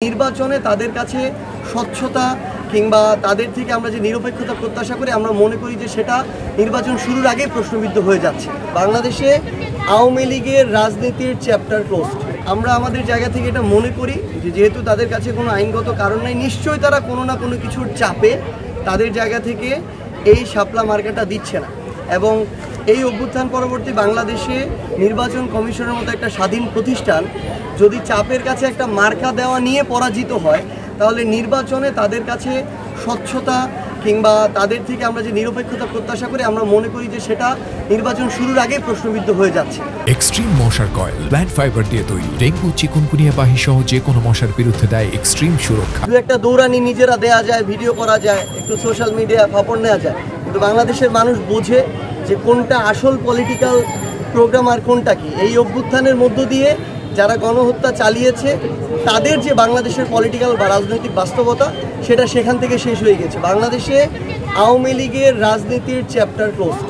নির্বাচনে তাদের কাছে স্বচ্ছতা কিংবা তাদের থেকে আমরা যে নিরপেক্ষতা প্রত্যাশা করি আমরা মনে করি যে সেটা নির্বাচন শুরুর আগেই প্রশ্নবিদ্ধ হয়ে যাচ্ছে। বাংলাদেশে আওয়ামী লীগের রাজনীতির চ্যাপ্টার ক্লোজড। আমরা আমাদের জায়গা থেকে এটা মনে করি যে যেহেতু তাদের কাছে কোনো আইনগত কারণ নাই, নিশ্চয়ই তারা কোনো না কোনো কিছুর চাপে তাদের জায়গা থেকে এই শাপলা মার্কাটা দিচ্ছে না। এবং এই অভ্যুত্থান পরবর্তী বাংলাদেশে নির্বাচন কমিশনের মতো একটা স্বাধীন প্রতিষ্ঠান যদি চাপের কাছে একটা মার্কা দেওয়া নিয়ে পরাজিত হয়, তাহলে নির্বাচনে তাদের কাছে স্বচ্ছতা কিংবা তাদের থেকে আমরা যে নিরপেক্ষতা প্রত্যাশা করি আমরা মনে করি যে সেটা নির্বাচন শুরুর আগেই প্রশ্নবিদ্ধ হয়ে যাচ্ছে। এক্সট্রিম মশার কয়েল প্ল্যান্ট ফাইবার দিয়ে তৈরি, ডেঙ্গু চিকুনগুনিয়া বাহি সহ যে কোনো মশার বিরুদ্ধে দেয় এক্সট্রিম সুরক্ষা। দু একটা দৌড়ানি নিজেরা দেয়া যায়, ভিডিও করা যায়, একটু সোশ্যাল মিডিয়া খবর নেওয়া যায়, কিন্তু বাংলাদেশের মানুষ বোঝে যে কোনটা আসল পলিটিক্যাল প্রোগ্রাম আর কোনটা কি। এই অভ্যুত্থানের মধ্য দিয়ে যারা গণহত্যা চালিয়েছে তাদের যে বাংলাদেশের পলিটিক্যাল বা রাজনৈতিক বাস্তবতা সেটা সেখান থেকে শেষ হয়ে গেছে। বাংলাদেশে আওয়ামী লীগের রাজনীতির চ্যাপ্টার ক্লোজড।